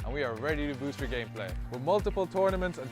and we are ready to boost your gameplay. With multiple tournaments and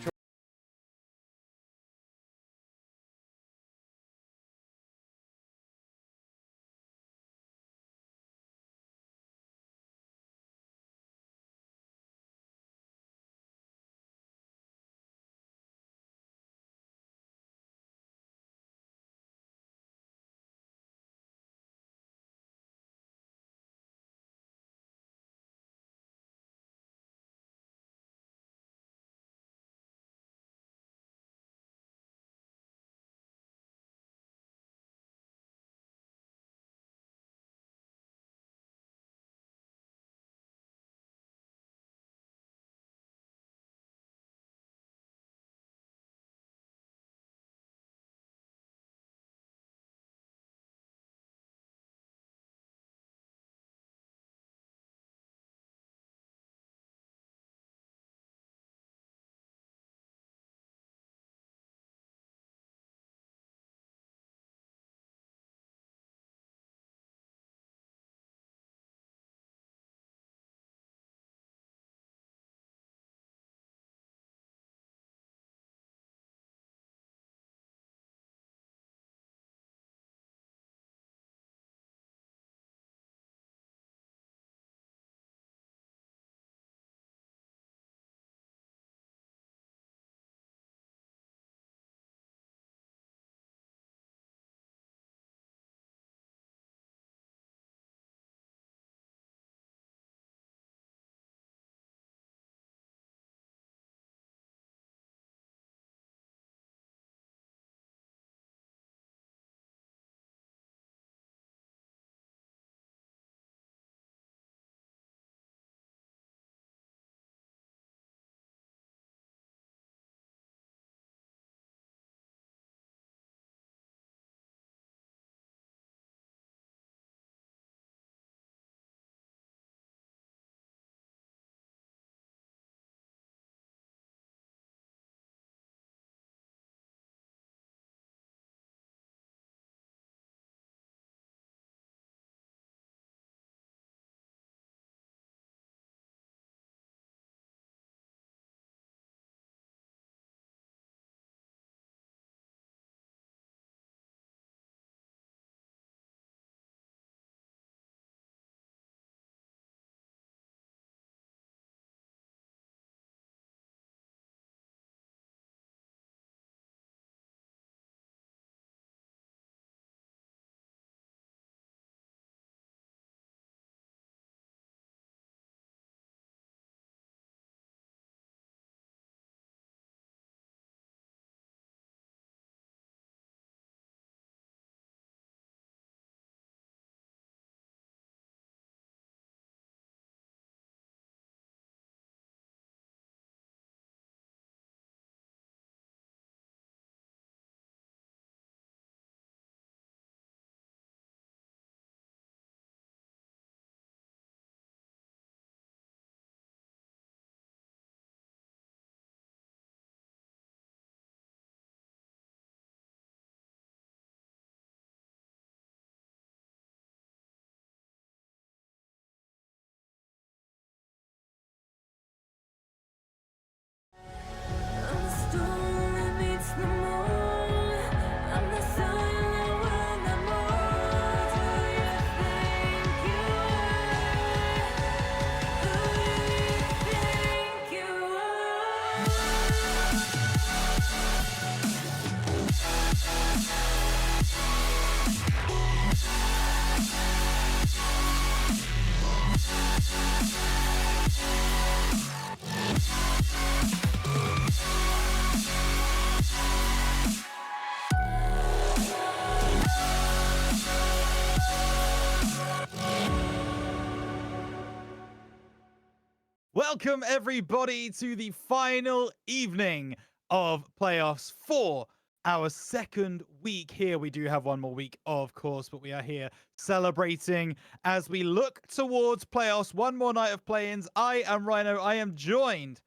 welcome everybody to the final evening of playoffs for our second week here. We do have one more week, of course, but we are here celebrating as we look towards playoffs. One more night of play-ins. I am Rhino. I am joined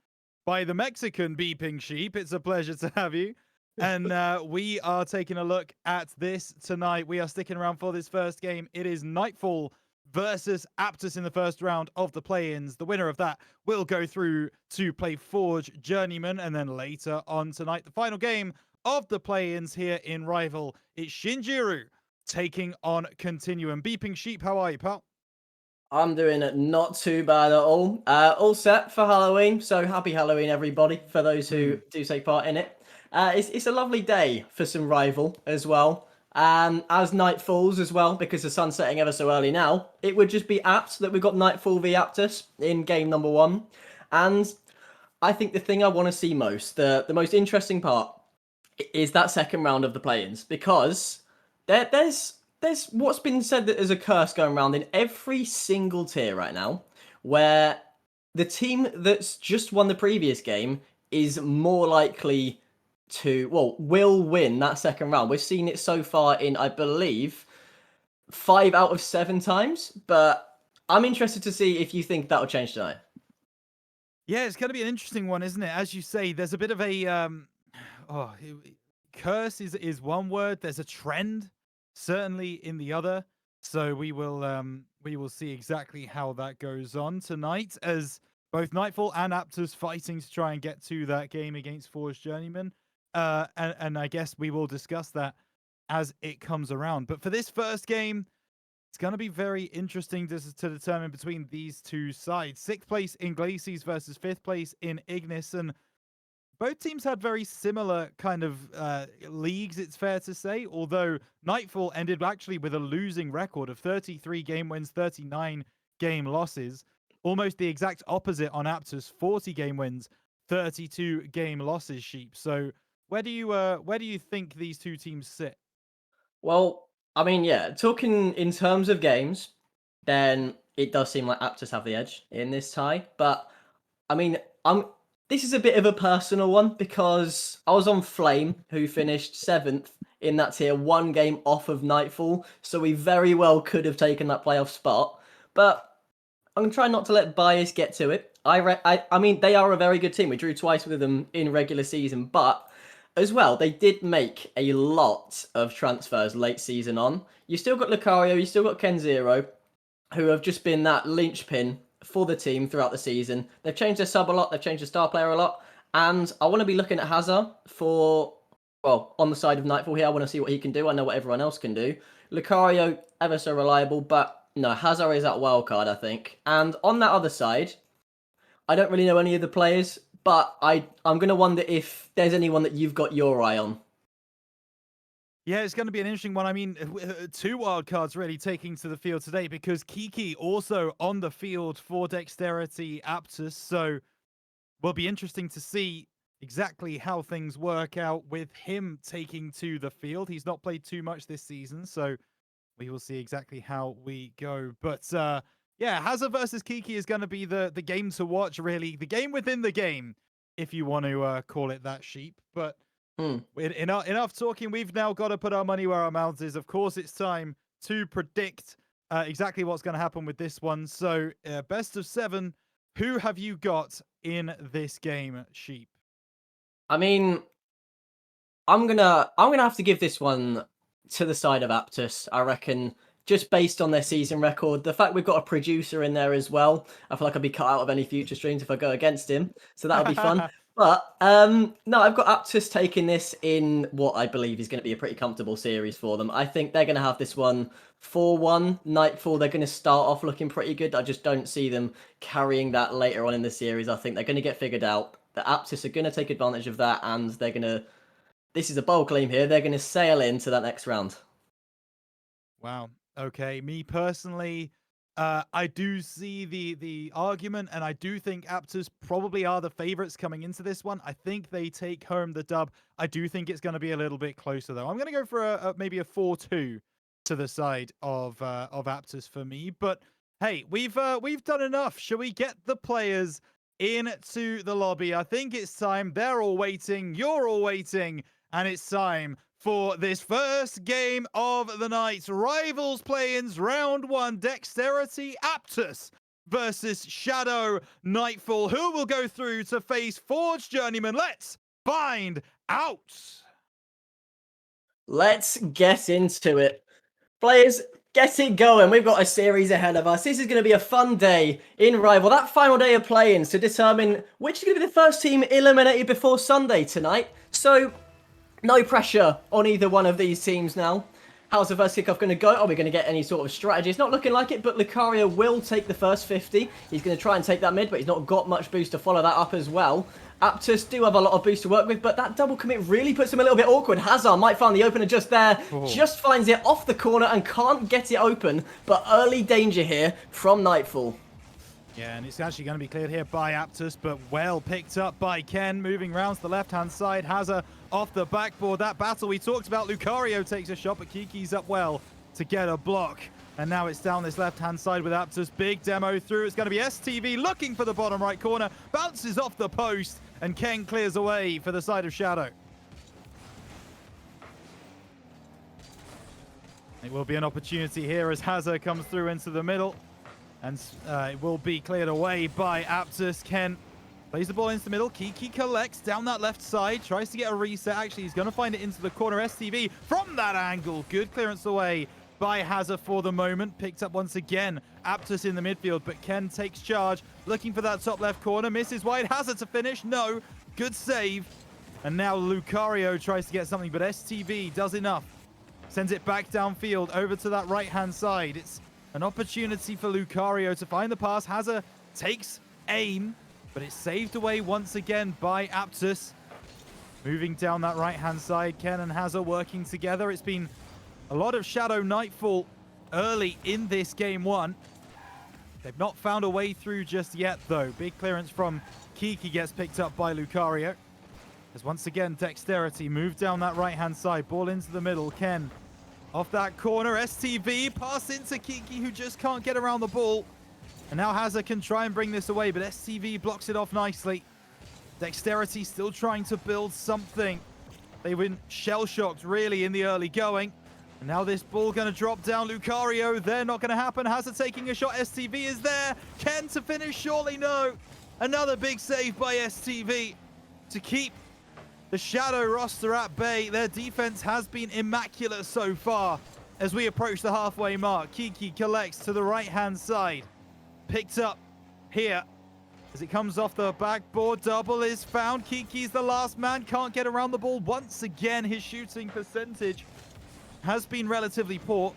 by the Mexican beeping sheep. It's a pleasure to have you. And we are taking a look at this tonight. We are sticking around for this first game. It is Nightfall versus Aptus in the first round of the play-ins. The winner of that will go through to play Forge Journeyman, and then later on tonight, the final game of the play-ins here in Rival. It's Shinjiru taking on Continuum. Beeping Sheep, how are you, pal? I'm doing it not too bad at all. All set for Halloween, so happy Halloween, everybody, for those who do take part in it. It's a lovely day for some Rival as well. As night falls as well, because the sun's setting ever so early now, it would just be apt that we've got Nightfall v Aptus in game number 1. And I think the thing I want to see most, the most interesting part, is that second round of the play-ins, because there's what's been said that there's a curse going around in every single tier right now, where the team that's just won the previous game is more likely to, well, will win that second round. We've seen it so far in, I believe, 5 out of 7 times, but I'm interested to see if you think that'll change tonight. Yeah, it's going to be an interesting one, isn't it? As you say, there's a bit of a curse is one word. There's a trend, certainly in the other. So we will see exactly how that goes on tonight, as both Nightfall and Aptus fighting to try and get to that game against Forge Journeyman. And I guess we will discuss that as it comes around. But for this first game, it's going to be very interesting to determine between these two sides. 6th place in Glacies versus 5th place in Ignis. And both teams had very similar kind of leagues, it's fair to say. Although Nightfall ended actually with a losing record of 33 game wins, 39 game losses. Almost the exact opposite on Aptus, 40 game wins, 32 game losses, Sheep. So where do you think these two teams sit? Well, I mean, yeah, talking in terms of games, then it does seem like Aptus have the edge in this tie. But I mean, this is a bit of a personal one, because I was on Flame, who finished 7th in that tier, 1 game off of Nightfall, so we very well could have taken that playoff spot. But I'm trying not to let bias get to it. I mean, they are a very good team. We drew twice with them in regular season, but as well, they did make a lot of transfers late season on. You still got Lucario, you still got Kenzero, who have just been that linchpin for the team throughout the season. They've changed their sub a lot, they've changed the star player a lot, and I want to be looking at Hazard for, well, on the side of Nightfall here. I want to see what he can do. I know what everyone else can do. Lucario, ever so reliable, but no, Hazard is that wild card, I think. And on that other side, I don't really know any of the players, but I'm going to wonder if there's anyone that you've got your eye on. Yeah, it's going to be an interesting one. I mean, 2 wildcards really taking to the field today, because Kiki also on the field for Dexterity Aptus. So will be interesting to see exactly how things work out with him taking to the field. He's not played too much this season, so we will see exactly how we go. But yeah, Hazard versus Kiki is going to be the game to watch, really. The game within the game, if you want to call it that, Sheep. But enough talking. We've now got to put our money where our mouths is. Of course, it's time to predict exactly what's going to happen with this one. So best of 7. Who have you got in this game, Sheep? I mean, I'm gonna have to give this one to the side of Aptus, I reckon, just based on their season record. The fact we've got a producer in there as well, I feel like I'd be cut out of any future streams if I go against him, so that'll be fun. But no, I've got Aptus taking this in what I believe is going to be a pretty comfortable series for them. I think they're going to have this one 4-1. Nightfall, they're going to start off looking pretty good. I just don't see them carrying that later on in the series. I think they're going to get figured out. The Aptus are going to take advantage of that, and they're going to, this is a bold claim here, they're going to sail into that next round. Wow. Okay. Me personally, I do see the argument, and I do think Aptus probably are the favorites coming into this one. I think they take home the dub. I do think it's going to be a little bit closer, though. I'm going to go for maybe a 4-2 to the side of Aptus for me. But hey, we've done enough. Shall we get the players into the lobby? I think it's time. They're all waiting. You're all waiting. And it's time for this first game of the night. Rivals play-ins round 1. Dexterity Aptus versus Shadow Nightfall. Who will go through to face Forge Journeyman? Let's find out. Let's get into it. Players, Get it going. We've got a series ahead of us. This is going to be a fun day in Rival. That final day of play-ins to determine which is going to be the first team eliminated before Sunday tonight. So, no pressure on either one of these teams now. How's the first kickoff going to go? Are we going to get any sort of strategy? It's not looking like it, but Lucario will take the first 50. He's going to try and take that mid, but he's not got much boost to follow that up as well. Aptus do have a lot of boost to work with, but that double commit really puts him a little bit awkward. Hazard might find the opener just there, just finds it off the corner and can't get it open, but early danger here from Nightfall. Yeah, and it's actually going to be cleared here by Aptus, but well picked up by Ken, moving round to the left-hand side. Hazard off the backboard. That battle we talked about, Lucario takes a shot, but Kiki's up well to get a block. And now it's down this left-hand side with Aptus. Big demo through. It's going to be STV looking for the bottom right corner. Bounces off the post, and Ken clears away for the side of Shadow. It will be an opportunity here as Hazard comes through into the middle. And it will be cleared away by Aptus. Ken plays the ball into the middle. Kiki collects down that left side. Tries to get a reset. Actually, he's going to find it into the corner. STV from that angle. Good clearance away by Hazard for the moment. Picked up once again. Aptus in the midfield, but Ken takes charge. Looking for that top left corner. Misses wide. Hazard to finish. No. Good save. And now Lucario tries to get something, but STV does enough. Sends it back downfield over to that right-hand side. It's an opportunity for Lucario to find the pass. Hazard takes aim, but it's saved away once again by Aptus. Moving down that right-hand side, Ken and Hazard working together. It's been a lot of Shadow Nightfall early in this game one. They've not found a way through just yet, though. Big clearance from Kiki gets picked up by Lucario. As once again, Dexterity moved down that right-hand side. Ball into the middle. Ken off that corner. STV pass into Kiki, who just can't get around the ball. And now Hazard can try and bring this away, but STV blocks it off nicely. Dexterity still trying to build something. They went shell-shocked, really, in the early going. And now this ball going to drop down. Lucario, they're not going to happen. Hazard taking a shot. STV is there. Ken to finish, surely no. Another big save by STV to keep the Shadow roster at bay. Their defense has been immaculate so far as we approach the halfway mark. Kiki collects to the right-hand side. Picked up here as it comes off the backboard. Double is found. Kiki's the last man. Can't get around the ball. Once again, his shooting percentage has been relatively poor.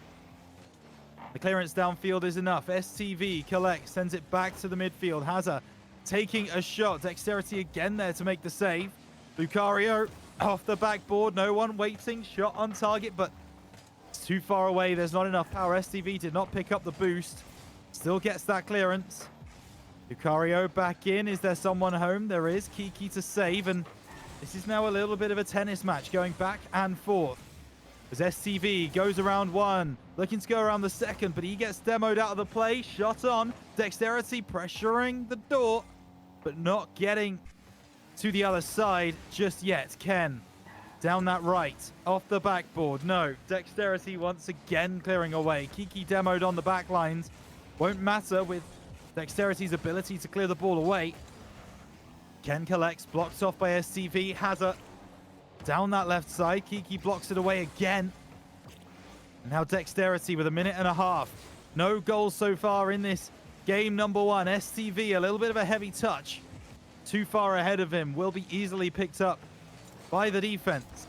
The clearance downfield is enough. STV collects, sends it back to the midfield. Hazard taking a shot. Dexterity again there to make the save. Lucario off the backboard. No one waiting. Shot on target, but it's too far away. There's not enough power. STV did not pick up the boost. Still gets that clearance. Lucario back in. Is there someone home? There is. Kiki to save, and this is now a little bit of a tennis match going back and forth. As STV goes around one, looking to go around the second, but he gets demoed out of the play. Shot on. Dexterity pressuring the door, but not getting to the other side just yet. Ken down that right, off the backboard. No. Dexterity once again clearing away. Kiki demoed on the back lines. Won't matter with Dexterity's ability to clear the ball away. Ken collects, blocked off by STV. Hazard down that left side. Kiki blocks it away again. And now Dexterity with a minute and a half. No goals so far in this game number one. STV, a little bit of a heavy touch. Too far ahead of him. Will be easily picked up by the defense.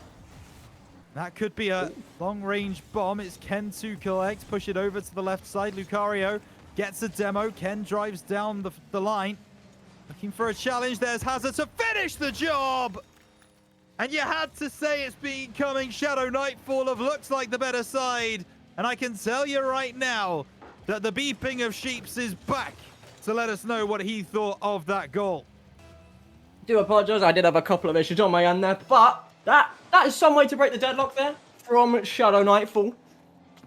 That could be a long-range bomb. It's Ken to collect. Push it over to the left side. Lucario gets a demo. Ken drives down the line. Looking for a challenge. There's Hazard to finish the job. And you had to say it's been coming. Shadow Nightfall have looked like the better side. And I can tell you right now that the beeping of Sheeps is back to let us know what he thought of that goal. Do apologise, I did have a couple of issues on my end there, but that is some way to break the deadlock there from Shadow Nightfall.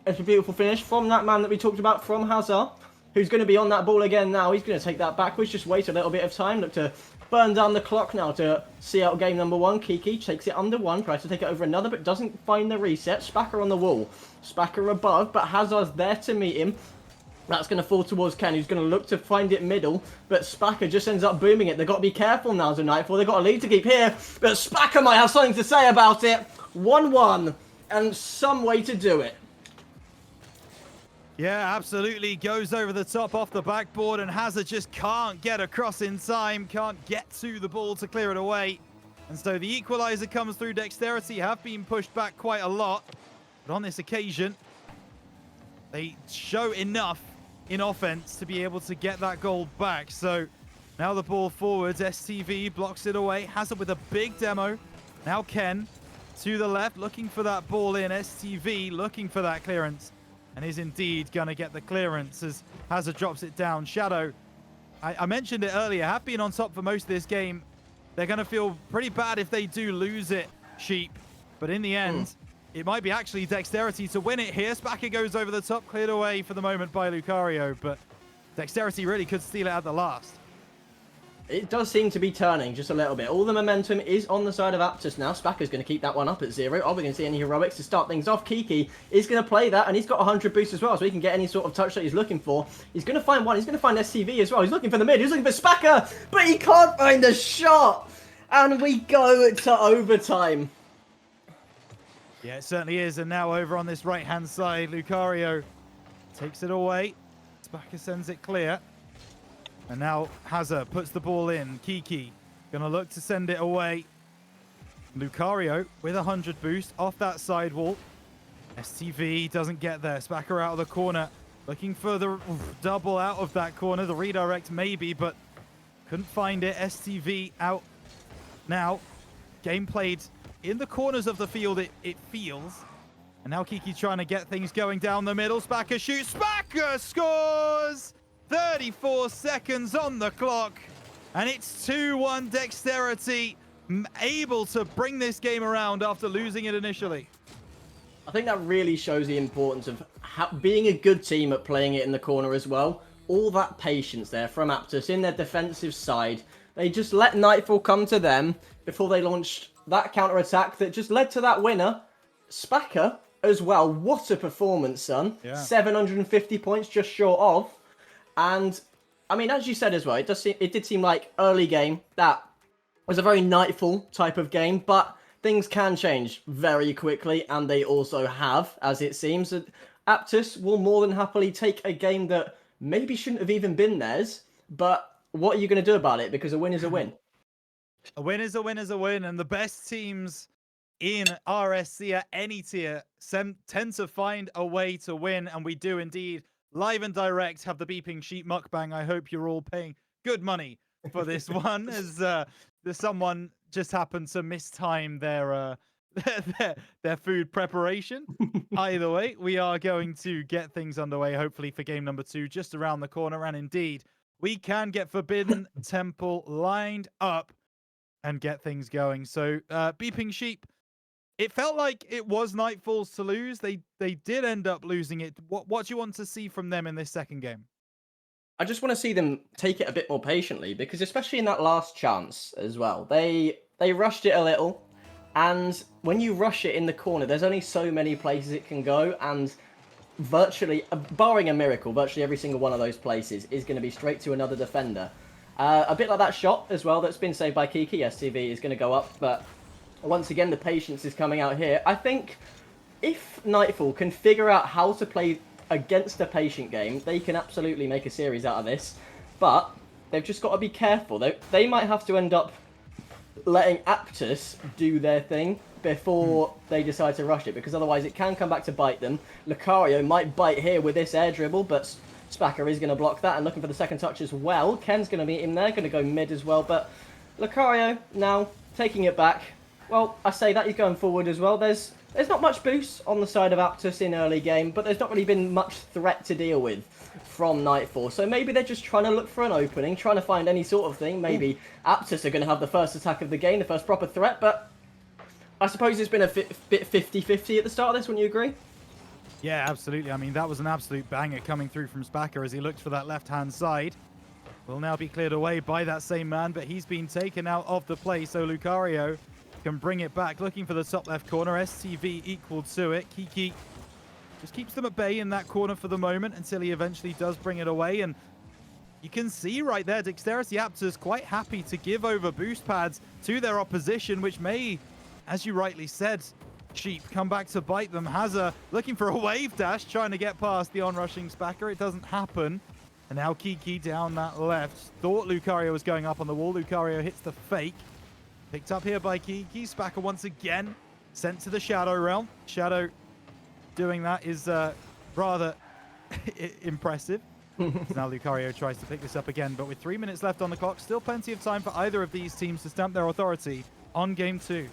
It's a beautiful finish from that man that we talked about, from Hazard, who's going to be on that ball again now. He's going to take that backwards, just wait a little bit of time, look to burn down the clock now to see out game number one. Kiki takes it under one, tries to take it over another, but doesn't find the reset. Spacker on the wall, Spacker above, but Hazard's there to meet him. That's going to fall towards Ken, who's going to look to find it middle, but Spacker just ends up booming it. They've got to be careful now to Nightfall. They've got a lead to keep here, but Spacker might have something to say about it. 1-1, and some way to do it. Yeah, absolutely. Goes over the top off the backboard, and Hazard just can't get across in time, can't get to the ball to clear it away. And so the equalizer comes through. Dexterity have been pushed back quite a lot. But on this occasion, they show enough in offense to be able to get that goal back. So now the ball forwards. STV blocks it away. Hazard with a big demo. Now Ken to the left, looking for that ball in. STV looking for that clearance, and is indeed going to get the clearance as Hazard drops it down. Shadow, I mentioned it earlier, have been on top for most of this game. They're going to feel pretty bad if they do lose it, Sheep. But in the end, it might be actually Dexterity to win it here. Spacker goes over the top, cleared away for the moment by Lucario, but Dexterity really could steal it at the last. It does seem to be turning just a little bit. All the momentum is on the side of Aptus now. Spacker's going to keep that one up at 0. Are we going to see any heroics to start things off? Kiki is going to play that, and he's got 100 boost as well, so he can get any sort of touch that he's looking for. He's going to find one. He's going to find SCV as well. He's looking for the mid. He's looking for Spacker, but he can't find the shot. And we go to overtime. Yeah, it certainly is. And now over on this right-hand side, Lucario takes it away. Spacker sends it clear. And now Hazard puts the ball in. Kiki gonna look to send it away. Lucario with 100 boost off that sidewall. STV doesn't get there. Spacker out of the corner, looking for the double out of that corner. The redirect maybe, but couldn't find it. STV out now. Game played in the corners of the field, it feels. And now Kiki trying to get things going down the middle. Spacker shoots. Spacker scores! 34 seconds on the clock, and it's 2-1 Dexterity, able to bring this game around after losing it initially. I think that really shows the importance of being a good team at playing it in the corner as well. All that patience there from Aptus in their defensive side. They just let Nightfall come to them before they launched that counter-attack that just led to that winner. Spacker as well. What a performance, son. Yeah. 750 points just short of. And, I mean, as you said as well, it did seem like early game, that was a very Nightfall type of game, but things can change very quickly, and they also have, as it seems. Aptus will more than happily take a game that maybe shouldn't have even been theirs, but what are you going to do about it? Because a win is a win. A win is a win is a win, and the best teams in RSC at any tier tend to find a way to win, and we do indeed. Live and direct have the Beeping Sheep mukbang. I hope you're all paying good money for this one, as someone just happened to mistime their food preparation. Either way, we are going to get things underway, hopefully, for game number 2, just around the corner. And indeed, we can get Forbidden Temple lined up and get things going. So, Beeping Sheep, it felt like it was Nightfall's to lose. They did end up losing it. What do you want to see from them in this second game? I just want to see them take it a bit more patiently, because especially in that last chance as well, they rushed it a little, and when you rush it in the corner, there's only so many places it can go, and virtually, barring a miracle, virtually every single one of those places is going to be straight to another defender. A bit like that shot as well that's been saved by Kiki. STV is going to go up, but once again, the patience is coming out here. I think if Nightfall can figure out how to play against a patient game, they can absolutely make a series out of this. But they've just got to be careful. They might have to end up letting Aptus do their thing before they decide to rush it, because otherwise it can come back to bite them. Lucario might bite here with this air dribble, but Spacker is going to block that and looking for the second touch as well. Ken's going to meet him there, going to go mid as well, but Lucario now taking it back. Well, I say that he's going forward as well. There's not much boost on the side of Aptus in early game, but there's not really been much threat to deal with from Nightfall. So maybe they're just trying to look for an opening, trying to find any sort of thing. Maybe Aptus are going to have the first attack of the game, the first proper threat, but I suppose it's been a bit 50-50 at the start of this, wouldn't you agree? Yeah, absolutely. I mean, that was an absolute banger coming through from Spacker as he looked for that left-hand side. Will now be cleared away by that same man, but he's been taken out of the play, so Lucario can bring it back, looking for the top left corner. STV equal to it. Kiki just keeps them at bay in that corner for the moment until he eventually does bring it away. And you can see right there, Dexterity Aptus quite happy to give over boost pads to their opposition, which may, as you rightly said, sheep come back to bite them. Hazza looking for a wave dash, trying to get past the on-rushing Spacker. It doesn't happen. And now Kiki down that left. Thought Lucario was going up on the wall. Lucario hits the fake. Picked up here by Kiki. Spacker once again sent to the Shadow Realm. Shadow doing that is rather impressive. Now Lucario tries to pick this up again, but with 3 minutes left on the clock, still plenty of time for either of these teams to stamp their authority on game 2.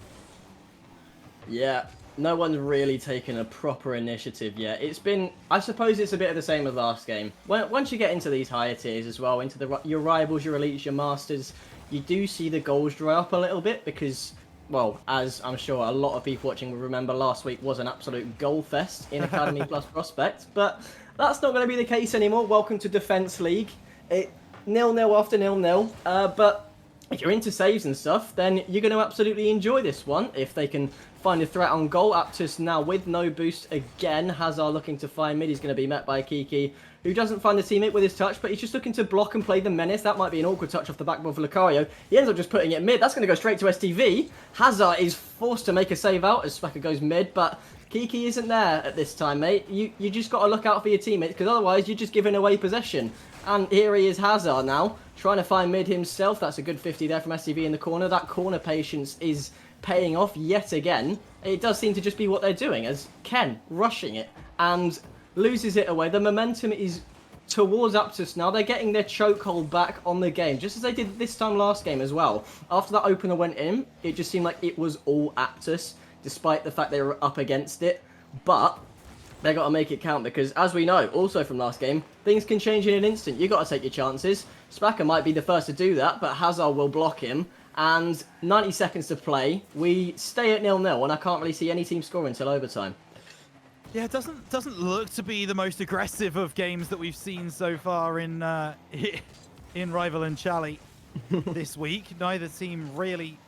Yeah, no one's really taken a proper initiative yet. It's been, I suppose it's a bit of the same as last game. Once you get into these higher tiers as well, into your rivals, your elites, your masters, you do see the goals dry up a little bit because, well, as I'm sure a lot of people watching will remember, last week was an absolute goal fest in Academy plus Prospect, but that's not going to be the case anymore. Welcome to Defense League. 0-0 after 0-0, but if you're into saves and stuff, then you're going to absolutely enjoy this one. If they can find a threat on goal, Aptus now with no boost again. Hazard looking to find mid. He's going to be met by Kiki, who doesn't find a teammate with his touch, but he's just looking to block and play the menace. That might be an awkward touch off the backboard for Lucario. He ends up just putting it mid. That's going to go straight to STV. Hazard is forced to make a save out as Spacker goes mid, but Kiki isn't there at this time, mate. You just got to look out for your teammates, because otherwise you're just giving away possession. And here he is, Hazard now, trying to find mid himself. That's a good 50 there from STV in the corner. That corner patience is paying off yet again. It does seem to just be what they're doing, as Ken rushing it and loses it away. The momentum is towards Aptus now. They're getting their chokehold back on the game, just as they did this time last game as well. After that opener went in, it just seemed like it was all Aptus, despite the fact they were up against it. But they got to make it count, because as we know, also from last game, things can change in an instant. You got to take your chances. Spacker might be the first to do that, but Hazard will block him. And 90 seconds to play. We stay at 0-0, and I can't really see any team score until overtime. Yeah, it doesn't look to be the most aggressive of games that we've seen so far in Rival and Chally this week. Neither team really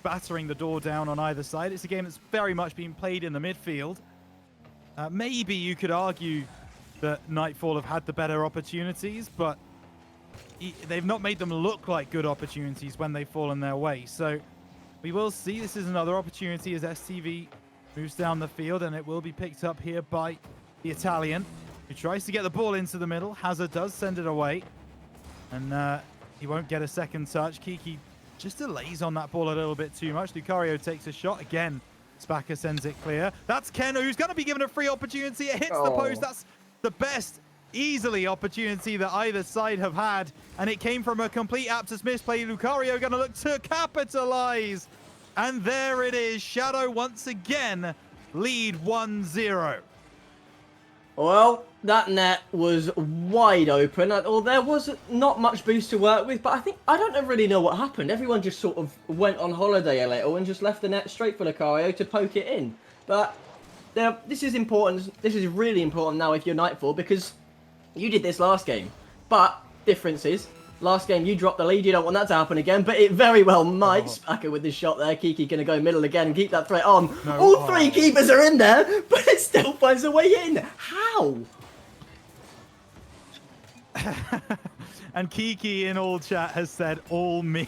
battering the door down on either side. It's a game that's very much been played in the midfield. Maybe you could argue that Nightfall have had the better opportunities, but they've not made them look like good opportunities when they've fallen their way. So we will see. This is another opportunity as STV moves down the field, and it will be picked up here by the Italian, who tries to get the ball into the middle. Hazard does send it away, and he won't get a second touch. Kiki just delays on that ball a little bit too much. Lucario takes a shot again. Spacker sends it clear. That's Ken, who's going to be given a free opportunity. It hits the post. That's the best easily opportunity that either side have had, and it came from a complete Aptus misplay. Lucario going to look to capitalize, and there it is. Shadow once again lead 1-0. Well, that net was wide open. Or there was not much boost to work with, but I don't really know what happened. Everyone just sort of went on holiday a little and just left the net straight for Lucario to poke it in. But this is important. This is really important now if you're Nightfall, because you did this last game. But difference is, last game you dropped the lead. You don't want that to happen again, but it very well might. Spacker with the shot there. Kiki going to go middle again and keep that threat on. No, all three keepers are in there, but it still finds a way in. How? And Kiki in all chat has said, all me.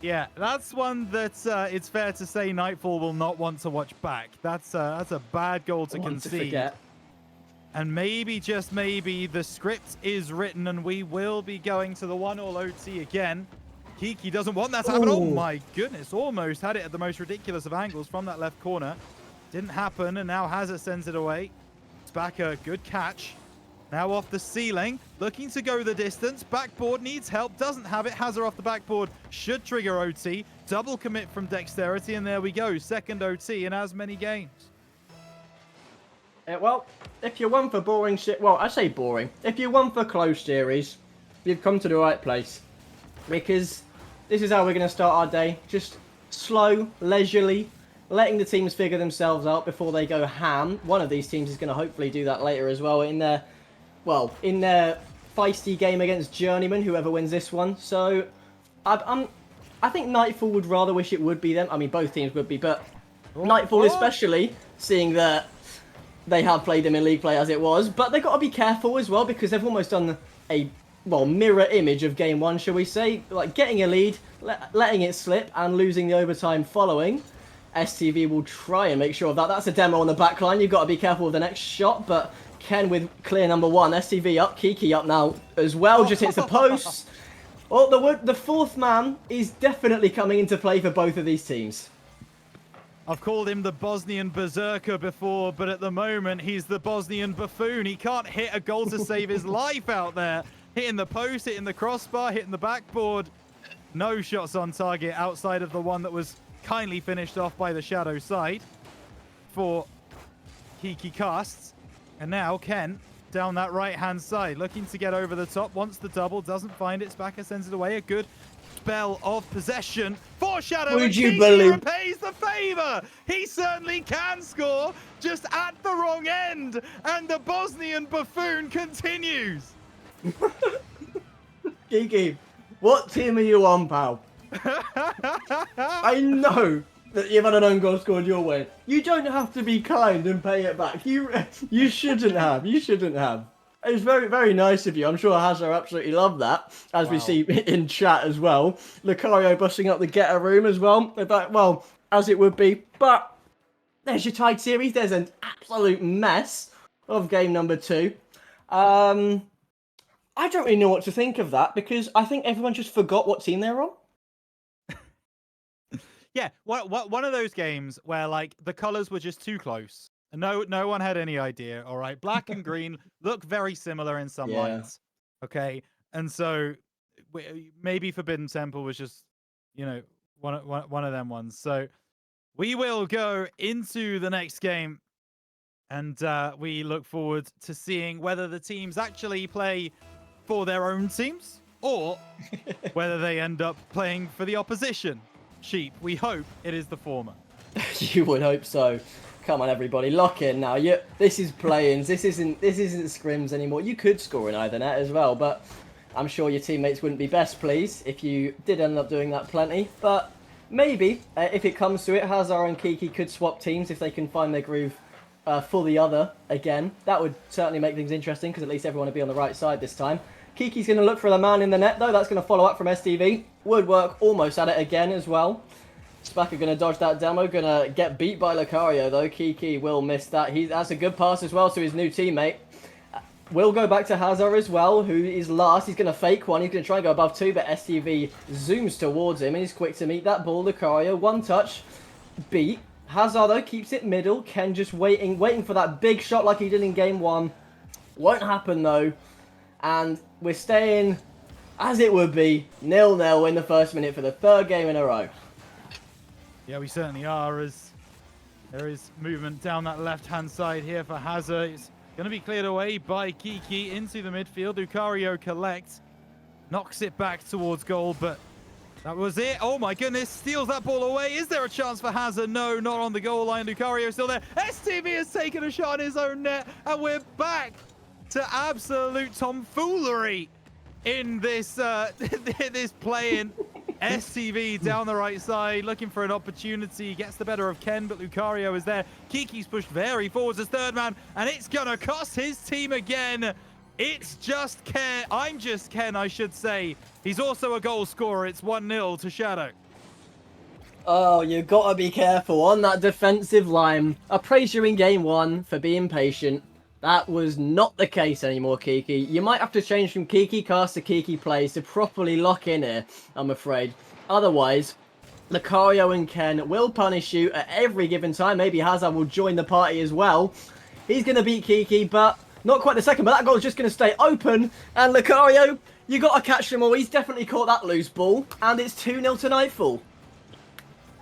Yeah, that's one that it's fair to say Nightfall will not want to watch back. That's a bad goal to concede. And maybe, just maybe, the script is written and we will be going to the 1-all OT again. Kiki doesn't want that to happen. Oh my goodness, almost had it at the most ridiculous of angles from that left corner. Didn't happen, and now Hazard sends it away. Spacker, good catch. Now off the ceiling, looking to go the distance. Backboard needs help, doesn't have it. Hazard off the backboard should trigger OT. Double commit from Dexterity, and there we go. Second OT in as many games. Well, if you're one for boring shit, well, I say boring. If you're one for close series, you've come to the right place. Because this is how we're going to start our day. Just slow, leisurely, letting the teams figure themselves out before they go ham. One of these teams is going to hopefully do that later as well in their feisty game against Journeyman, whoever wins this one. So, I think Nightfall would rather wish it would be them. I mean, both teams would be, but Nightfall especially, seeing that they have played them in league play as it was. But they've got to be careful as well, because they've almost done a well, mirror image of game one, shall we say? Like getting a lead, letting it slip, and losing the overtime following. STV will try and make sure of that. That's a demo on the back line. You've got to be careful with the next shot, but Ken with clear number one. STV up, Kiki up now as well. Just hits the post. Oh, the fourth man is definitely coming into play for both of these teams. I've called him the Bosnian Berserker before, but at the moment, he's the Bosnian Buffoon. He can't hit a goal to save his life out there. Hitting the post, hitting the crossbar, hitting the backboard. No shots on target outside of the one that was kindly finished off by the shadow side for Kiki Casts. And now Ken down that right-hand side, looking to get over the top. Wants the double, doesn't find it. Spacker sends it away. A good spell of possession for Shadow. Would you Kiki believe? repays the favor. He certainly can score, just at the wrong end. And the Bosnian Buffoon continues. Kiki, what team are you on, pal? I know that you've had an own goal scored your way. You don't have to be kind and pay it back. You shouldn't have. You shouldn't have. It's very, very nice of you. I'm sure Hazard absolutely loved that, as we see in chat as well. Lucario busting up the getter room as well. In fact, well, as it would be. But there's your tied series. There's an absolute mess of game number 2. I don't really know what to think of that, because I think everyone just forgot what team they're on. Yeah, one of those games where like the colors were just too close. No one had any idea. All right, black and green look very similar in some lights. Okay, and so maybe Forbidden Temple was just, you know, one of them ones. So we will go into the next game, and we look forward to seeing whether the teams actually play for their own teams or whether they end up playing for the opposition. Sheep, we hope it is the former. You would hope so. Come on, everybody, lock in now. This is play-ins. This isn't scrims anymore. You could score in either net as well, but I'm sure your teammates wouldn't be best pleased if you did end up doing that plenty. But maybe, if it comes to it, Hazard and Kiki could swap teams if they can find their groove for the other again. That would certainly make things interesting, because at least everyone would be on the right side this time. Kiki's going to look for the man in the net, though. That's going to follow up from STV. Woodwork almost at it again as well. Spacker going to dodge that demo. Going to get beat by Lucario, though. Kiki will miss that. That's a good pass as well to his new teammate. Will go back to Hazard as well, who is last. He's going to fake one. He's going to try and go above 2, but STV zooms towards him, and he's quick to meet that ball. Lucario, one touch, beat. Hazard, though, keeps it middle. Ken just waiting for that big shot like he did in game 1. Won't happen, though. And we're staying, as it would be, 0-0 in the first minute for the 3rd game in a row. Yeah, we certainly are, as there is movement down that left-hand side here for Hazard. It's going to be cleared away by Kiki into the midfield. Lucario collects, knocks it back towards goal, but that was it. Oh my goodness, steals that ball away. Is there a chance for Hazard? No, not on the goal line. Lucario still there. STV has taken a shot in his own net, and we're back to absolute tomfoolery in this this play-in. STV down the right side, looking for an opportunity. Gets the better of Ken, but Lucario is there. Kiki's pushed very forwards as 3rd man, and it's going to cost his team again. It's just Ken. I'm just Ken, I should say. He's also a goal scorer. It's 1-0 to Shadow. Oh, you've got to be careful on that defensive line. I praised you in game 1 for being patient. That was not the case anymore, Kiki. You might have to change from Kiki cast to Kiki plays to properly lock in here, I'm afraid. Otherwise, Lucario and Ken will punish you at every given time. Maybe Hazard will join the party as well. He's going to beat Kiki, but not quite the second. But that goal is just going to stay open. And Lucario, you got to catch them all. He's definitely caught that loose ball. And it's 2-0 to Nightfall.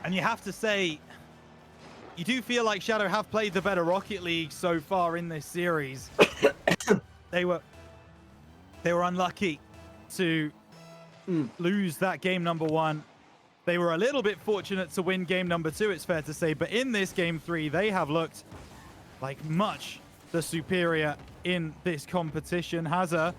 And you have to say, you do feel like Shadow have played the better Rocket League so far in this series. They were unlucky to lose that game number 1. They were a little bit fortunate to win game number 2, it's fair to say. But in this game 3, they have looked like much the superior in this competition. Hazard,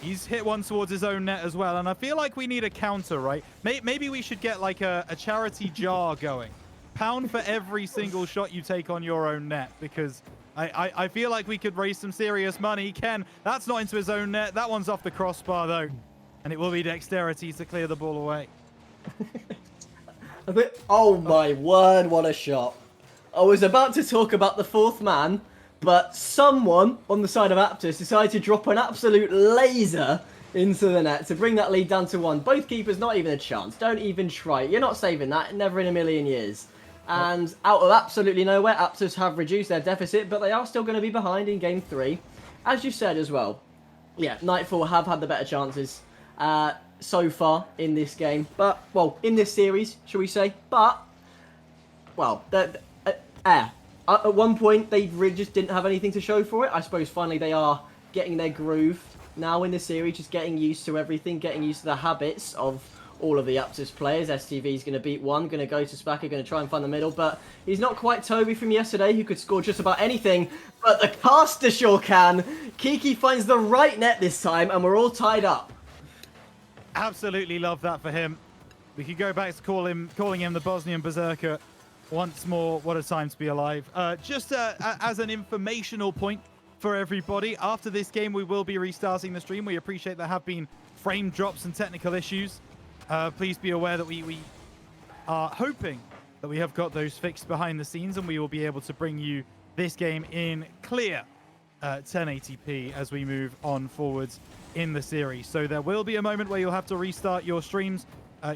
he's hit one towards his own net as well. And I feel like we need a counter, right? Maybe we should get like a charity jar going. Pound for every single shot you take on your own net, because I feel like we could raise some serious money. Ken, that's not into his own net. That one's off the crossbar, though. And it will be dexterity to clear the ball away. Oh my word, what a shot. I was about to talk about the fourth man, but someone on the side of Aptus decided to drop an absolute laser into the net to bring that lead down to 1. Both keepers, not even a chance. Don't even try. You're not saving that. Never in a million years. And out of absolutely nowhere, Aptus have reduced their deficit, but they are still going to be behind in Game 3. As you said as well, yeah, Nightfall have had the better chances so far in this game. But, well, in this series, shall we say. But, well, at one point, they really just didn't have anything to show for it. I suppose finally they are getting their groove now in the series, just getting used to everything, getting used to the habits of all of the Aptus players. STV is going to beat one, going to go to Spacker, going to try and find the middle, but he's not quite Toby from yesterday, who could score just about anything, but the caster sure can. Kiki finds the right net this time, and we're all tied up. Absolutely love that for him. We could go back to calling him the Bosnian Berserker once more. What a time to be alive. Just as an informational point for everybody, after this game, we will be restarting the stream. We appreciate there have been frame drops and technical issues. Please be aware that we are hoping that we have got those fixed behind the scenes, and we will be able to bring you this game in clear 1080p as we move on forwards in the series. So there will be a moment where you'll have to restart your streams,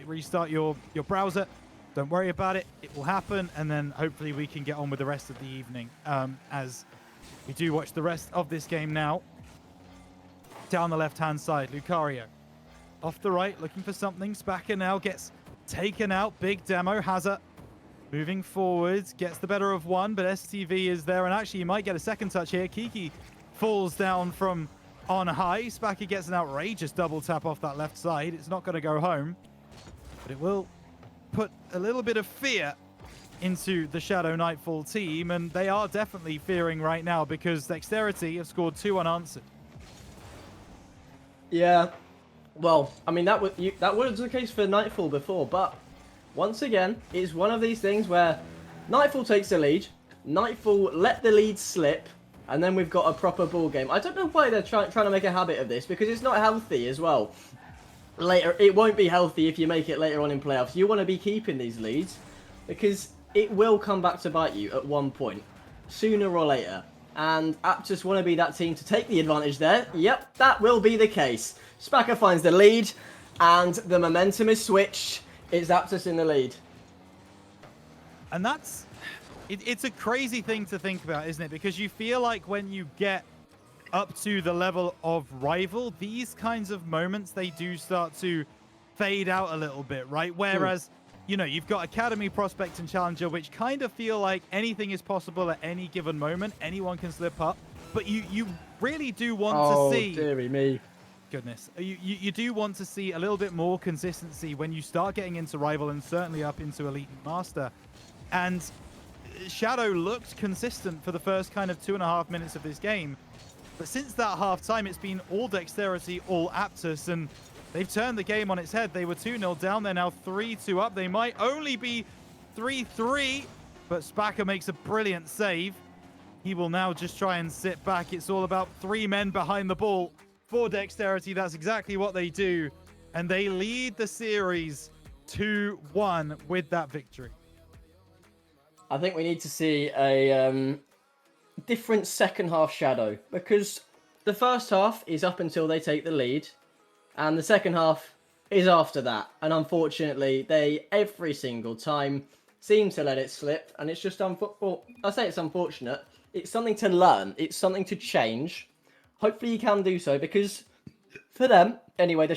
restart your browser. Don't worry about it. It will happen, and then hopefully we can get on with the rest of the evening as we do watch the rest of this game now. Down the left-hand side, Lucario. Off the right, looking for something. Spacker now gets taken out. Big demo. Hazard moving forwards. Gets the better of one, but STV is there. And actually, you might get a second touch here. Kiki falls down from on high. Spacker gets an outrageous double tap off that left side. It's not going to go home, but it will put a little bit of fear into the Shadow Nightfall team. And they are definitely fearing right now because Dexterity have scored 2 unanswered. Yeah. Well, I mean, that was the case for Nightfall before, but once again, it's one of these things where Nightfall takes the lead, Nightfall let the lead slip, and then we've got a proper ball game. I don't know why they're trying to make a habit of this, because it's not healthy as well. Later, it won't be healthy if you make it later on in playoffs. You want to be keeping these leads, because it will come back to bite you at one point, sooner or later. And Aptus want to be that team to take the advantage there. Yep, that will be the case. Spacker finds the lead, and the momentum is switched. It's Aptus in the lead. And that's... It's a crazy thing to think about, isn't it? Because you feel like when you get up to the level of rival, these kinds of moments, they do start to fade out a little bit, right? Whereas, you know, you've got Academy, Prospect, and Challenger, which kind of feel like anything is possible at any given moment. Anyone can slip up. But you really do want to see... Oh, dearie me. Goodness. You do want to see a little bit more consistency when you start getting into Rival and certainly up into Elite and Master. And Shadow looked consistent for the first kind of 2.5 minutes of this game. But since that half time, it's been all Dexterity, all Aptus, and they've turned the game on its head. They were 2-0 down. They're now 3-2 up. They might only be 3-3, but Spacker makes a brilliant save. He will now just try and sit back. It's all about 3 men behind the ball for Dexterity. That's exactly what they do. And they lead the series 2-1 with that victory. I think we need to see a different second half Shadow, because the first half is up until they take the lead, and the second half is after that. And unfortunately, they every single time seem to let it slip, and it's just I say it's unfortunate. It's something to learn. It's something to change. Hopefully you can do so, because for them, anyway, the